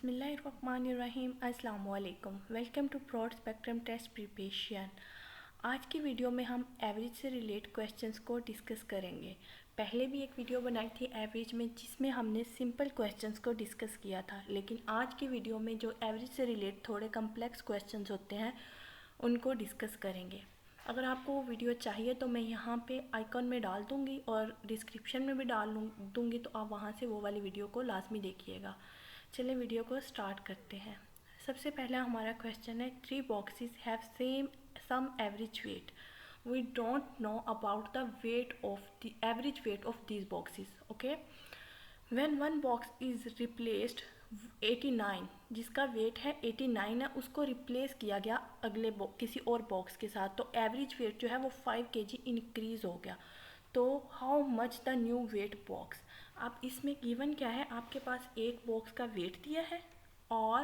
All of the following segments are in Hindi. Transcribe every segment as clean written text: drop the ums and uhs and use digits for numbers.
बिस्मिल्लाहिर्रहमानिर्रहीम। अस्सलाम वालेकुम। Welcome to broad spectrum test preparation. आज की वीडियो में हम एवरेज से रिलेट क्वेश्चंस को डिस्कस करेंगे। पहले भी एक वीडियो बनाई थी एवरेज में जिसमें हमने सिंपल क्वेश्चंस को डिस्कस किया था, लेकिन आज की वीडियो में जो एवरेज से रिलेट थोड़े कम्प्लेक्स क्वेश्चंस होते हैं उनको डिस्कस करेंगे। अगर आपको वो वीडियो चाहिए तो मैं यहाँ पे आइकॉन में डाल दूँगी और डिस्क्रिप्शन में भी डाल दूँगी, तो आप वहाँ से वो वाली वीडियो को लाजमी देखिएगा। चलिए वीडियो को स्टार्ट करते हैं। सबसे पहला हमारा क्वेश्चन है, 3 boxes have same sum average weight, we don't know about the weight of the average weight of these boxes. Okay, when one box is replaced 89, जिसका वेट है 89 है, उसको रिप्लेस किया गया अगले किसी और बॉक्स के साथ, तो एवरेज वेट जो है वो 5 kg इंक्रीज हो गया। तो how much the new wait box. अब इसमें गिवन क्या है, आपके पास एक बॉक्स का वेट दिया है और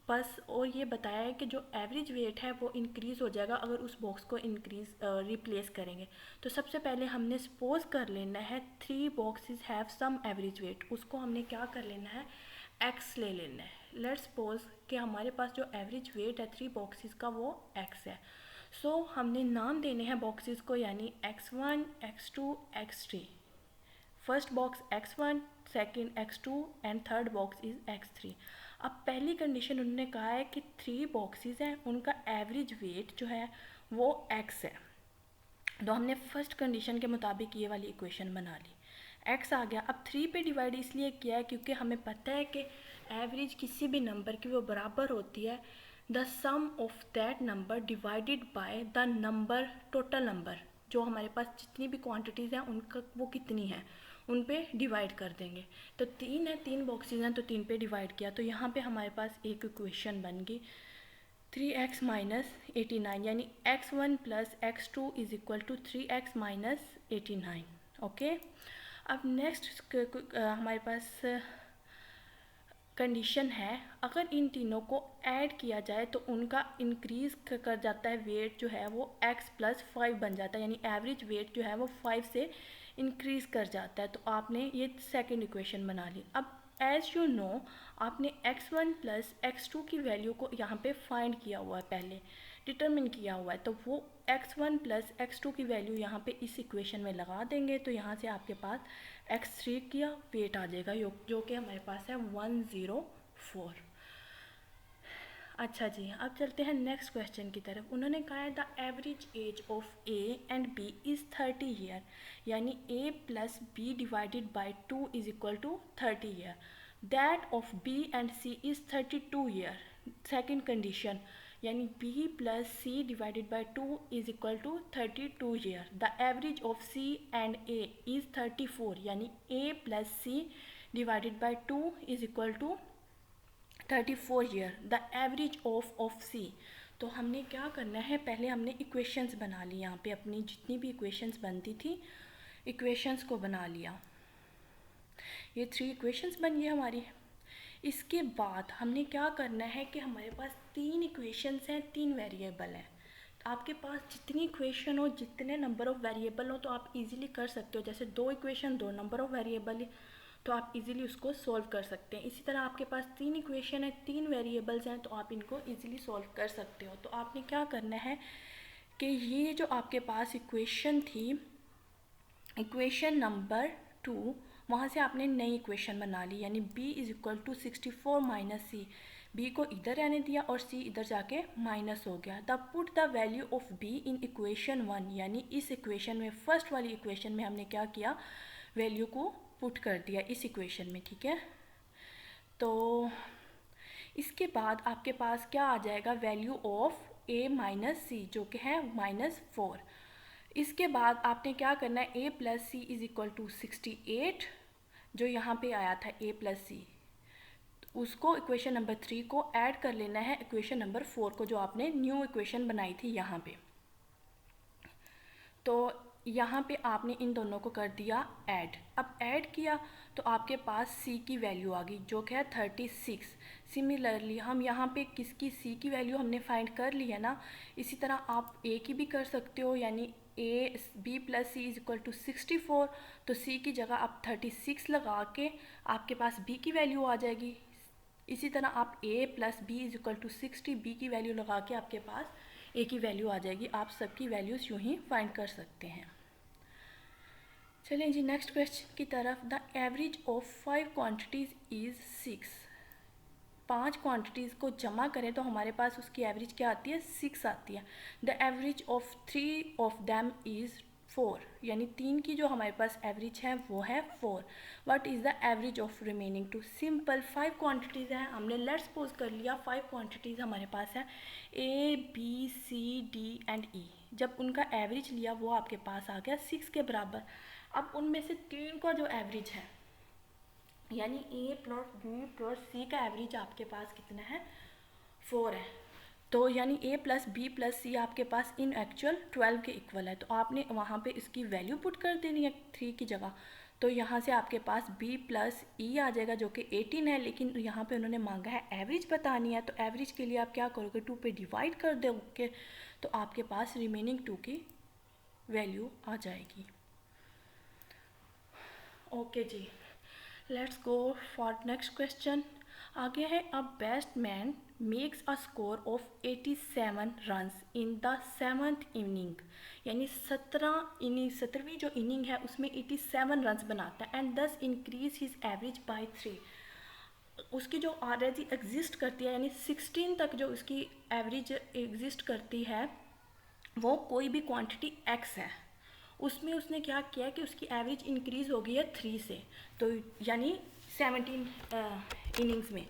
बस, और ये बताया है कि जो एवरेज वेट है वो इंक्रीज़ हो जाएगा अगर उस बॉक्स को रिप्लेस करेंगे। तो सबसे पहले हमने सपोज कर लेना है 3 boxes have sum average weight, उसको हमने क्या कर लेना है, x ले लेना है। लेट्स सपोज कि हमारे पास जो एवरेज वेट है 3 बॉक्सेस का वो x है। सो हमने नाम देने हैं बॉक्सेस को, यानी x1, x2, x3। First box x1, second x2 and third box is x3। अब पहली कंडीशन उन्होंने कहा है कि 3 बॉक्सेस हैं, उनका एवरेज वेट जो है वो x है। तो हमने फर्स्ट कंडीशन के मुताबिक ये वाली इक्वेशन बना ली, x आ गया। अब 3 पे डिवाइड इसलिए किया है क्योंकि हमें पता है कि एवरेज किसी भी नंबर की वो बराबर होती है the sum of that number divided by the number, total number, जो हमारे पास जितनी भी क्वांटिटीज़ हैं उनका वो कितनी है उन पे डिवाइड कर देंगे। तो 3 है, 3 बॉक्सेस हैं तो 3 पे डिवाइड किया, तो यहाँ पे हमारे पास एक इक्वेशन बन गई 3x माइनस 89, यानी x1 plus x2 is equal to 3x minus 89। Okay, अब नेक्स्ट हमारे पास कंडीशन है, अगर इन तीनों को ऐड किया जाए तो उनका इंक्रीज कर जाता है वेट जो है वो x प्लस 5 बन जाता है, यानी एवरेज वेट जो है वो 5 से इंक्रीज कर जाता है। तो आपने ये सेकंड इक्वेशन बना ली। अब एज यू नो, आपने x1 प्लस x2 की वैल्यू को यहाँ पे फाइंड किया हुआ है, पहले डिटरमिन किया हुआ है, तो वो x1 प्लस x2 की वैल्यू यहाँ पे इस इक्वेशन में लगा देंगे, तो यहाँ से आपके पास x3 का वेट आ जाएगा जो कि हमारे पास है 104। अच्छा जी, अब चलते हैं नेक्स्ट क्वेश्चन की तरफ। उन्होंने कहा है the average age of a and b is 30 year, यानी a plus b divided by 2 is equal to 30 year. That of b and c is 32 year. Second condition, यानी b plus c divided by 2 is equal to 32 year. The average of c and a is 34, यानी a plus c divided by 2 is equal to 34 year. The average of सी। तो हमने क्या करना है, पहले हमने इक्वेशंस बना ली, यहाँ पे अपनी जितनी भी इक्वेशंस बनती थी इक्वेशंस को बना लिया। ये 3 इक्वेशंस बन गई हमारी। इसके बाद हमने क्या करना है कि हमारे पास 3 इक्वेशंस हैं, 3 वेरिएबल हैं। आपके पास जितनी इक्वेशन हो, जितने नंबर ऑफ़ वेरिएबल हो, तो आप इजीली कर सकते हो। जैसे 2 इक्वेशन 2 नंबर ऑफ़ वेरिएबल, तो आप इजीली उसको सॉल्व कर सकते हैं। इसी तरह आपके पास 3 इक्वेशन है, 3 वेरिएबल्स हैं, तो आप इनको इजीली सॉल्व कर सकते हो। तो आपने क्या करना है कि ये जो आपके पास इक्वेशन थी, इक्वेशन नंबर 2, वहाँ से आपने नई इक्वेशन बना ली, यानी b is equal to 64 minus c. b को इधर रहने दिया और c इधर जाके माइनस हो गया। The put the value of b in equation 1, यानी इस इक्वेशन में, फर्स्ट वाली इक्वेशन में हमने क्या किया, वैल्यू को पुट कर दिया इस इक्वेशन में। ठीक है, तो इसके बाद आपके पास क्या आ जाएगा, वैल्यू ऑफ a माइनस सी, जो कि है -4। इसके बाद आपने क्या करना है, a plus c is equal to 68, जो यहाँ पे आया था a प्लस सी, उसको इक्वेशन नंबर 3 को ऐड कर लेना है इक्वेशन नंबर 4 को, जो आपने न्यू इक्वेशन बनाई थी यहाँ पे। तो यहाँ पे आपने इन दोनों को कर दिया ऐड। अब ऐड किया तो आपके पास c की वैल्यू आ गई, जो कि है 36। सिमिलरली हम यहाँ पे किसकी c की वैल्यू हमने फाइंड कर ली है ना, इसी तरह आप a की भी कर सकते हो, यानी a b plus c is equal to 64, तो सी की जगह आप 36 लगा के आपके पास बी की वैल्यू आ जाएगी। इसी तरह आप a plus b is equal to 60, b की वैल्यू लगा के आपके पास a की वैल्यू आ जाएगी। आप सबकी वैल्यूज़ यूँ ही फाइंड कर सकते हैं। चलें जी नेक्स्ट क्वेश्चन की तरफ। The average of 5 quantities is 6। 5 quantities को जमा करें तो हमारे पास उसकी एवरेज क्या आती है, 6 आती है। The average of 3 of them is 4, यानी 3 की जो हमारे पास एवरेज है वो है 4। What is the average of remaining 2? Simple 5 quantities हैं, हमने लेट्स सपोज कर लिया 5 क्वांटिटीज़ हमारे पास है A B C D and E. जब उनका एवरेज लिया वो आपके पास आ गया 6 के बराबर। अब उनमें से 3 का जो एवरेज है यानी ए प्लस बी प्लस सी का एवरेज आपके पास कितना है, 4 है। तो यानी ए प्लस बी प्लस सी आपके पास इन एक्चुअल 12 के इक्वल है। तो आपने वहाँ पे इसकी वैल्यू पुट कर देनी है 3 की जगह। तो यहाँ से आपके पास b प्लस ई आ जाएगा जो कि 18 है, लेकिन यहाँ पे उन्होंने मांगा है एवरेज बतानी है। तो एवरेज के लिए आप क्या करोगे, 2 पे डिवाइड कर दोगे तो आपके पास रिमेनिंग 2 की वैल्यू आ जाएगी। ओके जी, let's go for next question. आगे है a batsman makes a score of 87 runs in the 7th inning, यानी 17वीं जो इनिंग है उसमें 87 रन्स बनाता है एंड दस इंक्रीज हिज एवरेज बाय 3। उसकी जो ऑलरेडी एग्जिस्ट करती है यानी 16 तक जो उसकी एवरेज एग्जिस्ट करती है वो कोई भी क्वांटिटी x है, उसमें उसने क्या किया कि उसकी एवरेज इंक्रीज़ हो गई है 3 से। तो यानी 17 इनिंग्स में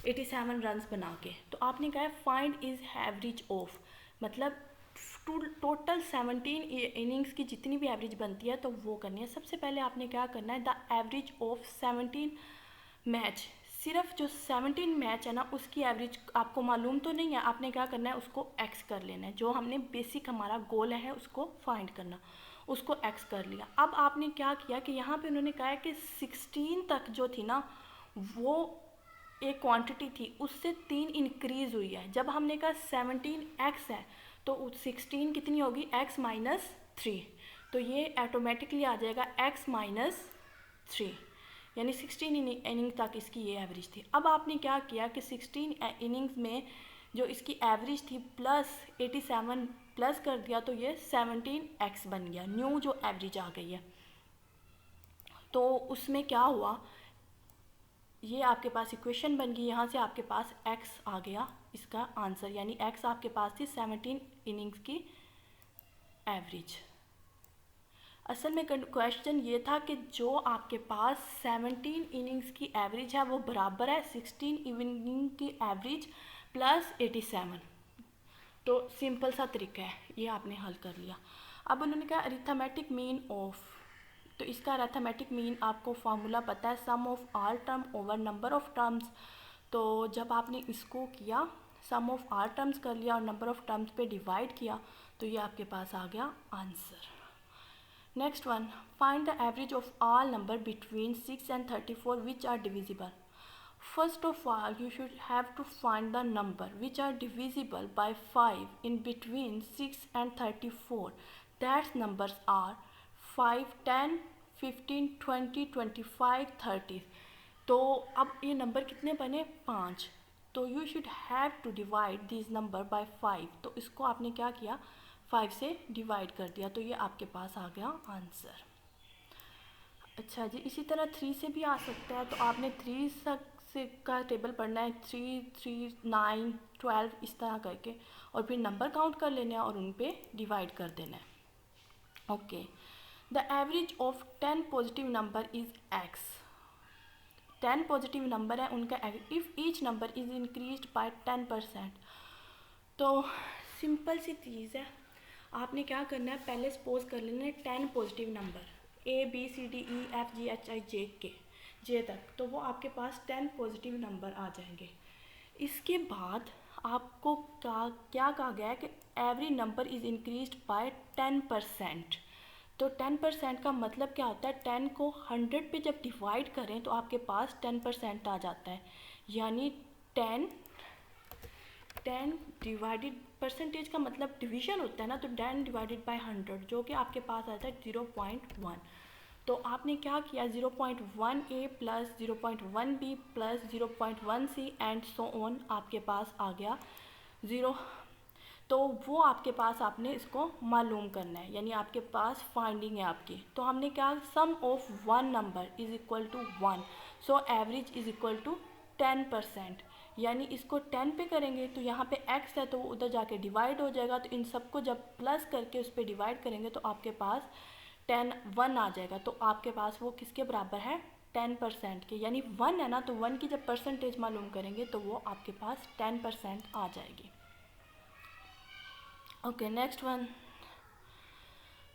87 रन्स बना के। तो आपने कहा है फाइंड इज़ एवरेज ऑफ, मतलब टोटल 17 इनिंग्स की जितनी भी एवरेज बनती है तो वो करनी है। सबसे पहले आपने क्या करना है, द एवरेज ऑफ 17 मैच, सिर्फ जो 17 मैच है ना उसकी एवरेज आपको मालूम तो नहीं है, आपने क्या करना है उसको x कर लेना है। जो हमने बेसिक हमारा गोल है उसको फाइंड करना, उसको x कर लिया। अब आपने क्या किया कि यहाँ पे उन्होंने कहा है कि 16 तक जो थी ना वो एक क्वांटिटी थी उससे 3 इंक्रीज़ हुई है। जब हमने कहा 17x है तो 16 कितनी होगी, x माइनस 3। तो ये ऑटोमेटिकली आ जाएगा x माइनस 3, यानी 16 इनिंग तक इसकी ये एवरेज थी। अब आपने क्या किया कि 16 इनिंग्स में जो इसकी एवरेज थी प्लस 87 प्लस कर दिया तो ये 17x बन गया, न्यू जो एवरेज आ गई है। तो उसमें क्या हुआ, ये आपके पास इक्वेशन बन गई, यहाँ से आपके पास x आ गया इसका आंसर, यानी x आपके पास थी 17 इनिंग्स की एवरेज। असल में क्वेश्चन ये था कि जो आपके पास 17 इनिंग्स की एवरेज है वो बराबर है 16 इनिंग की एवरेज प्लस 87। तो सिंपल सा तरीका है, ये आपने हल कर लिया। अब उन्होंने कहा अरिथमेटिक मीन ऑफ, तो इसका अरिथमेटिक मीन आपको फार्मूला पता है, sum of all term over number of terms. तो जब आपने इसको किया सम ऑफ आल टर्म्स कर लिया और नंबर ऑफ टर्म्स पे डिवाइड किया तो ये आपके पास आ गया answer. Next one, find the average of all number between 6 and 34 which are divisible. First of all, you should have to find the number which are divisible by 5 in between 6 and 34. That numbers are 5, 10, 15, 20, 25, 30. तो अब ये नंबर कितने बने, 5। तो you should have to divide these number by 5. तो इसको आपने क्या किया, 5 से डिवाइड कर दिया, तो ये आपके पास आ गया आंसर। अच्छा जी, इसी तरह 3 से भी आ सकता है। तो आपने 3 से का टेबल पढ़ना है, 3, 3, 9, 12 इस तरह करके, और फिर नंबर काउंट कर लेने हैं और उन पे डिवाइड कर देना है। Okay, the average of 10 positive number is x। 10 positive number है उनका, if each number is increased by 10%। तो सिंपल सी चीज़ है, आपने क्या करना है, पहले सपोज कर लेना है 10 positive number A B C D E F G H I J तक, तो वो आपके पास 10 पॉजिटिव नंबर आ जाएंगे। इसके बाद आपको क्या कहा गया है कि every number is increased by 10%। तो 10% का मतलब क्या होता है, 10 को 100 पे जब डिवाइड करें तो आपके पास 10% आ जाता है, यानी 10 डिवाइडेड परसेंटेज का मतलब डिवीजन होता है ना, तो 10 डिवाइडेड बाय 100 जो कि आपके पास आता है 0.1। तो आपने क्या किया, 0.1a plus 0.1b plus 0.1c and so on आपके पास आ गया 0। तो वो आपके पास आपने इसको मालूम करना है, यानी आपके पास फाइंडिंग है आपकी। तो हमने क्या, sum of one number is equal to 1, so average is equal to 10%, यानी इसको 10 पे करेंगे तो यहाँ पे x है तो वो उधर जाके डिवाइड हो जाएगा, तो इन सबको जब प्लस करके उस पर डिवाइड करेंगे तो आपके पास 1 आ जाएगा। तो आपके पास वो किसके बराबर है, 10% के, यानी 1 है ना, तो 1 की जब परसेंटेज मालूम करेंगे तो वो आपके पास 10% आ जाएगी। Okay, next one.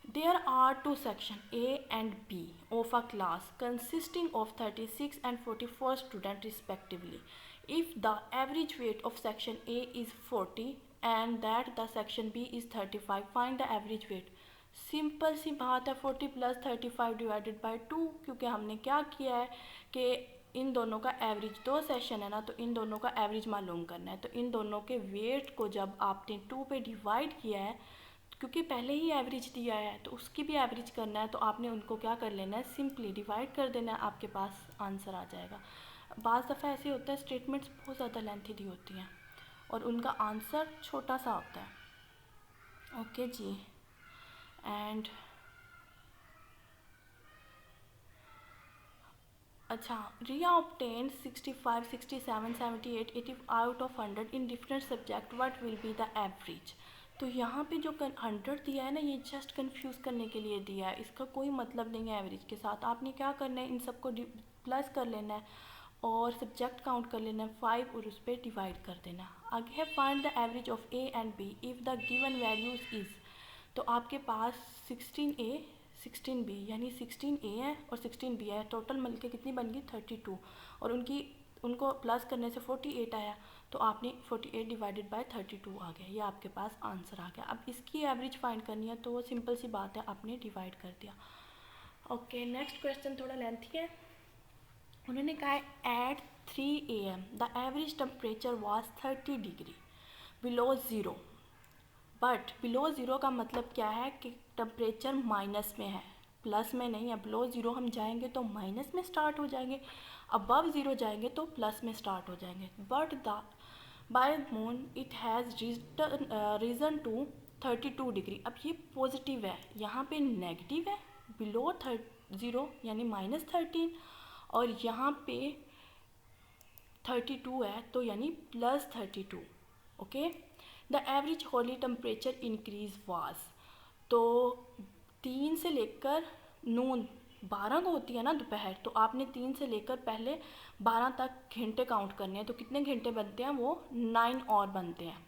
There are two sections A and B of a class consisting of 36 and 44 students respectively. If the average weight of section A is 40 and that the section B is 35, find the average weight. Simple सी बात है, 40 प्लस 35 डिवाइडेड बाई 2, क्योंकि हमने क्या किया है कि इन दोनों का एवरेज, दो सेशन है ना, तो इन दोनों का एवरेज मालूम करना है। तो इन दोनों के वेट को जब आपने 2 पे डिवाइड किया है, क्योंकि पहले ही एवरेज दिया है तो उसकी भी एवरेज करना है, तो आपने उनको क्या कर लेना है, सिंपली डिवाइड कर देना है, आपके पास आंसर आ जाएगा। बाज़ दफ़ा ऐसे होता है स्टेटमेंट्स बहुत ज़्यादा लेंथी दी होती हैं और उनका आंसर छोटा सा होता है। ओके जी, एंड अच्छा, रिया obtained 65, 67, 78, 80 out of 100 in different subject, what will be the average. तो यहाँ पे जो 100 दिया है ना, ये जस्ट कंफ्यूज करने के लिए दिया है, इसका कोई मतलब नहीं है एवरेज के साथ। आपने क्या करना है, इन सबको प्लस कर लेना है और सब्जेक्ट काउंट कर लेना है 5 और उस पर डिवाइड कर देना। आगे है find the average of a and b if the given values is. तो आपके पास 16a 16b, यानी 16a है और 16b है, टोटल मिलके कितनी बन गई 32, और उनको प्लस करने से 48 आया, तो आपने 48 डिवाइडेड बाय 32 आ गया, ये आपके पास आंसर आ गया। अब इसकी एवरेज फाइंड करनी है तो वो सिंपल सी बात है, आपने डिवाइड कर दिया। ओके, नेक्स्ट क्वेश्चन थोड़ा लेंथी है। उन्होंने कहा है at 3 AM the average temperature was 30 degree below zero, but below zero का मतलब क्या है कि टेम्परेचर माइनस में है, प्लस में नहीं है। बिलो ज़ीरो हम जाएंगे तो माइनस में स्टार्ट हो जाएंगे, अबव ज़ीरो जाएंगे तो प्लस में स्टार्ट हो जाएंगे। But the by noon it has risen to 32 degree. अब ये पॉजिटिव है, यहाँ पे नेगेटिव है, बिलो ज़ीरो यानी -13, और यहाँ पे 32 है तो यानी +32। Okay, the average Holi temperature increase was, तो 3 से लेकर नून 12 को होती है ना दोपहर, तो आपने 3 से लेकर पहले 12 तक घंटे काउंट करने हैं, तो कितने घंटे बनते हैं, वो 9 और बनते हैं।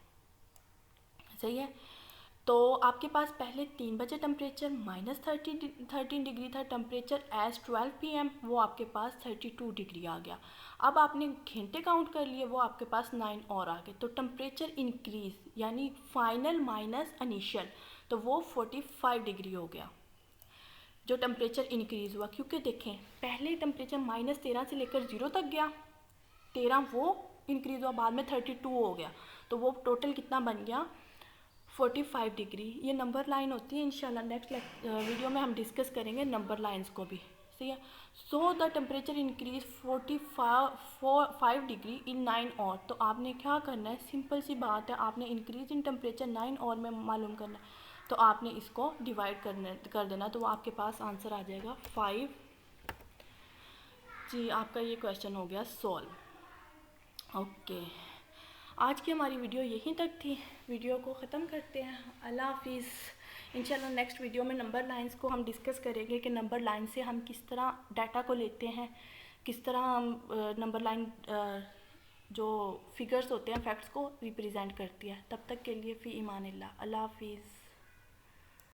सही है, तो आपके पास पहले 3 बजे टेम्परेचर -13 डिग्री था, टेम्परेचर एज 12 PM वो आपके पास 32 डिग्री आ गया। अब आपने घंटे काउंट कर लिए, वो आपके पास 9 और आ गए, तो टेम्परेचर इंक्रीज यानी फाइनल माइनस इनिशियल, तो वो 45 डिग्री हो गया जो टेम्परेचर इंक्रीज़ हुआ। क्योंकि देखें पहले टेम्परेचर -13 से लेकर 0 तक गया, 13 वो इंक्रीज़ हुआ, बाद में 32 हो गया, तो वो टोटल कितना बन गया 45 डिग्री। ये नंबर लाइन होती है, इंशाल्लाह नेक्स्ट वीडियो में हम डिस्कस करेंगे नंबर लाइंस को भी। सही है, so the temperature increase 45 degree in 9 और, तो आपने क्या करना है, सिंपल सी बात है, आपने इंक्रीज इन टेम्परेचर 9 और में मालूम करना है, तो आपने इसको डिवाइड कर देना, तो वो आपके पास आंसर आ जाएगा 5। जी, आपका ये क्वेश्चन हो गया सॉल्व। ओके, आज की हमारी वीडियो यहीं तक थी, वीडियो को ख़त्म करते हैं। अल्लाह हाफिज़। इंशाल्लाह नेक्स्ट वीडियो में नंबर लाइंस को हम डिस्कस करेंगे कि नंबर लाइन से हम किस तरह डाटा को लेते हैं, किस तरह हम नंबर लाइन जो फिगर्स होते हैं फैक्ट्स को रिप्रेजेंट करती है। तब तक के लिए फ़ी ईमान अल्लाह। अल्लाह हाफिज़।